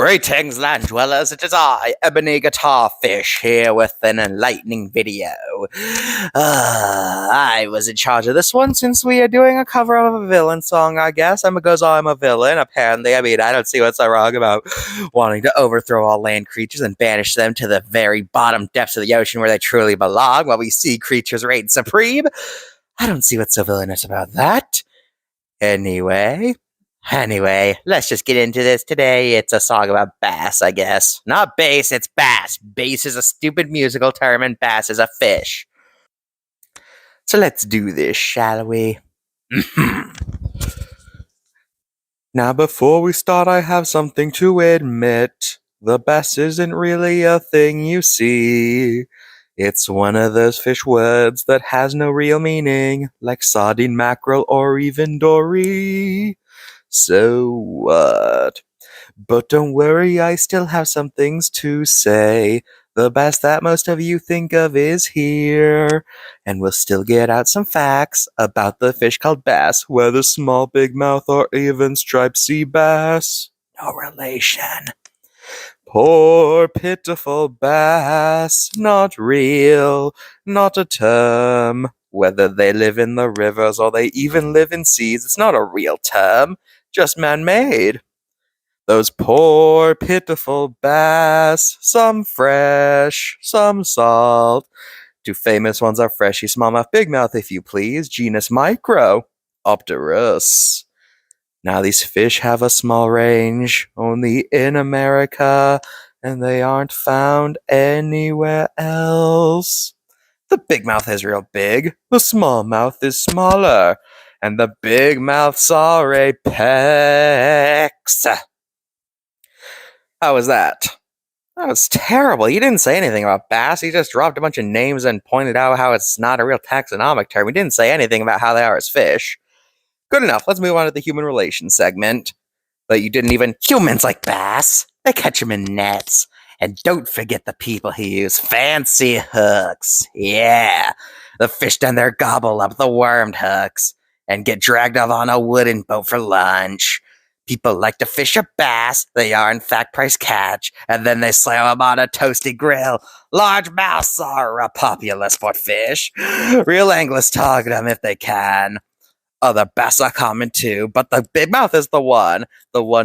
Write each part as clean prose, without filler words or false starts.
Greetings, land dwellers. It is I, Ebony Guitarfish, here with an enlightening video. I was in charge of this one since we are doing a cover of a villain song, I guess. Because I'm a villain, apparently. I mean, I don't see what's so wrong about wanting to overthrow all land creatures and banish them to the very bottom depths of the ocean where they truly belong, while we see creatures reign supreme. I don't see what's so villainous about that. Anyway, let's just get into this today. It's a song about bass, I guess. Not bass, it's bass. Bass is a stupid musical term and bass is a fish. So let's do this, shall we? Now before we start, I have something to admit. The bass isn't really a thing you see. It's one of those fish words that has no real meaning, like sardine, mackerel, or even dory. So what? But don't worry, I still have some things to say. The bass that most of you think of is here. And we'll still get out some facts about the fish called bass, whether small, big mouth, or even striped sea bass. No relation. Poor pitiful bass, not real, not a term. Whether they live in the rivers or they even live in seas, it's not a real term, just man-made. Those poor pitiful bass, some fresh, some salt. Two famous ones are freshy smallmouth, bigmouth, if you please, genus Micro, Opterus. Now these fish have a small range, only in America, and they aren't found anywhere else. The big mouth is real big, the small mouth is smaller, and the big mouths are apex. How was that? That was terrible. You didn't say anything about bass. You just dropped a bunch of names and pointed out how it's not a real taxonomic term. You didn't say anything about how they are as fish. Good enough. Let's move on to the human relations segment. But you didn't even... Humans like bass. They catch them in nets. And don't forget the people who use fancy hooks. Yeah. The fish down there gobble up the wormed hooks and get dragged off on a wooden boat for lunch. People like to fish a bass. They are, in fact, price catch. And then they slam them on a toasty grill. Largemouths are a popular sport fish. Real anglers target them if they can. Other bass are common too, but the big mouth is the one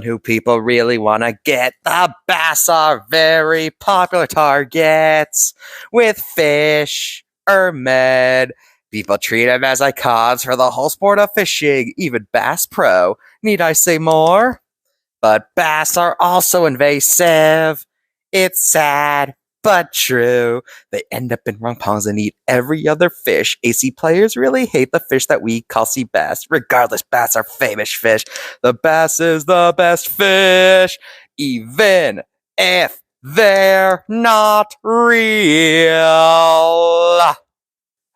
who people really want to get. The bass are very popular targets with fish or med. People treat them as icons for the whole sport of fishing, even Bass Pro. Need I say more? But bass are also invasive. It's sad, but true. They end up in wrong ponds and eat every other fish. AC players really hate the fish that we call sea bass. Regardless, bass are famous fish. The bass is the best fish, even if they're not real.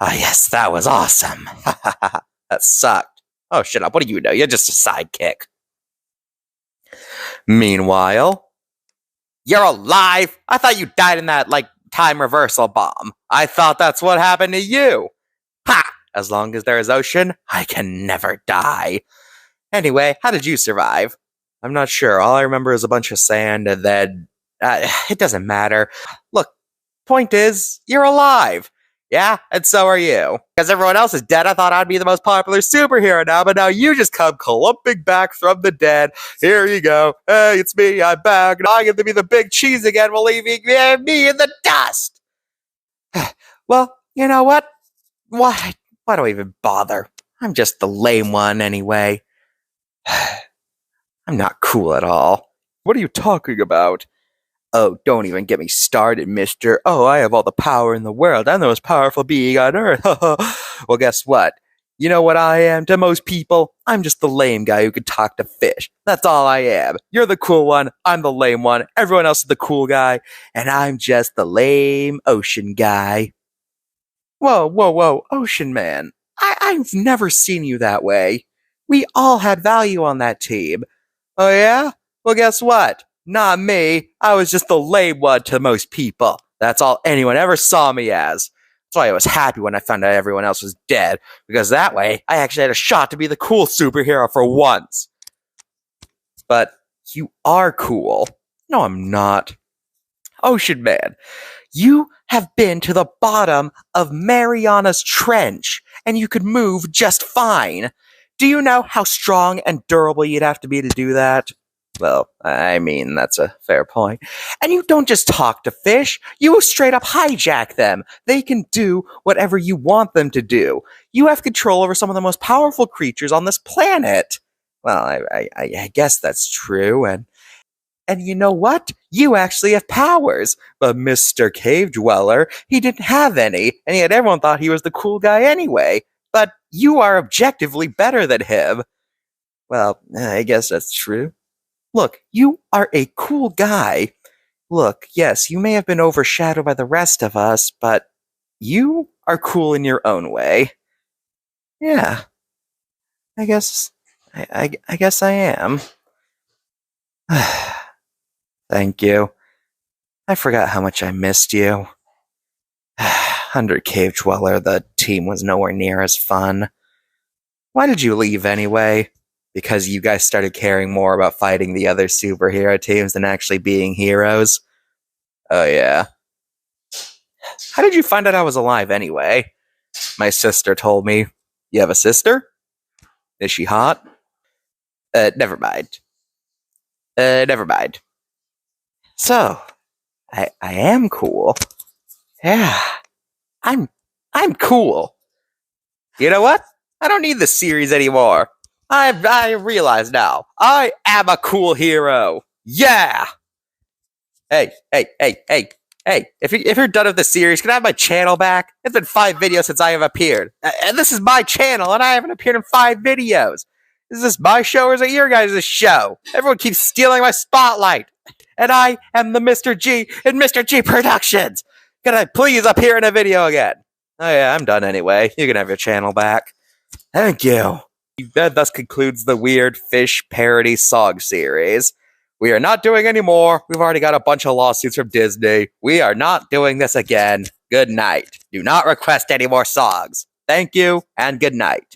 Ah, yes, that was awesome. That sucked. Oh, shut up. What do you know? You're just a sidekick. Meanwhile... You're alive? I thought you died in that, time reversal bomb. I thought that's what happened to you. Ha! As long as there is ocean, I can never die. Anyway, how did you survive? I'm not sure. All I remember is a bunch of sand and then... it doesn't matter. Look, point is, you're alive. Yeah, and so are you. Because everyone else is dead, I thought I'd be the most popular superhero now, but now you just come clumping back from the dead. Here you go. Hey, it's me, I'm back, and I get to be the big cheese again while leaving me in the dust. Well, you know what? Why do I even bother? I'm just the lame one anyway. I'm not cool at all. What are you talking about? Oh, don't even get me started, mister. Oh, I have all the power in the world. I'm the most powerful being on earth. Well, guess what? You know what I am to most people? I'm just the lame guy who can talk to fish. That's all I am. You're the cool one. I'm the lame one. Everyone else is the cool guy. And I'm just the lame ocean guy. Whoa, ocean man. I've never seen you that way. We all had value on that team. Oh, yeah? Well, guess what? Not me. I was just the lame one to most people. That's all anyone ever saw me as. That's why I was happy when I found out everyone else was dead, because that way I actually had a shot to be the cool superhero for once. But you are cool. No, I'm not. Ocean Man, you have been to the bottom of Mariana's Trench, and you could move just fine. Do you know how strong and durable you'd have to be to do that? Well, I mean, that's a fair point. And you don't just talk to fish, you straight up hijack them. They can do whatever you want them to do. You have control over some of the most powerful creatures on this planet. Well, I guess that's true, and you know what? You actually have powers. But Mr. Cave Dweller, he didn't have any, and yet everyone thought he was the cool guy anyway. But you are objectively better than him. Well, I guess that's true. Look, you are a cool guy. Look, yes, you may have been overshadowed by the rest of us, but you are cool in your own way. Yeah, I guess I guess I am. Thank you. I forgot how much I missed you. Under Cave Dweller, the team was nowhere near as fun. Why did you leave anyway? Because you guys started caring more about fighting the other superhero teams than actually being heroes? Oh yeah. How did you find out I was alive anyway? My sister told me. You have a sister? Is she hot? Never mind. Never mind. So, I am cool. Yeah. I'm cool. You know what? I don't need this series anymore. I realize now. I am a cool hero. Yeah. Hey. If you're done with the series, can I have my channel back? It's been 5 videos since I have appeared. And this is my channel, and I haven't appeared in 5 videos. Is this my show, or is it your guys' show? Everyone keeps stealing my spotlight. And I am the Mr. G in Mr.G Productions. Can I please appear in a video again? Oh yeah, I'm done anyway. You can have your channel back. Thank you. That thus concludes the Weird Fish parody song series. We are not doing any more. We've already got a bunch of lawsuits from Disney. We are not doing this again. Good night. Do not request any more songs. Thank you, and good night.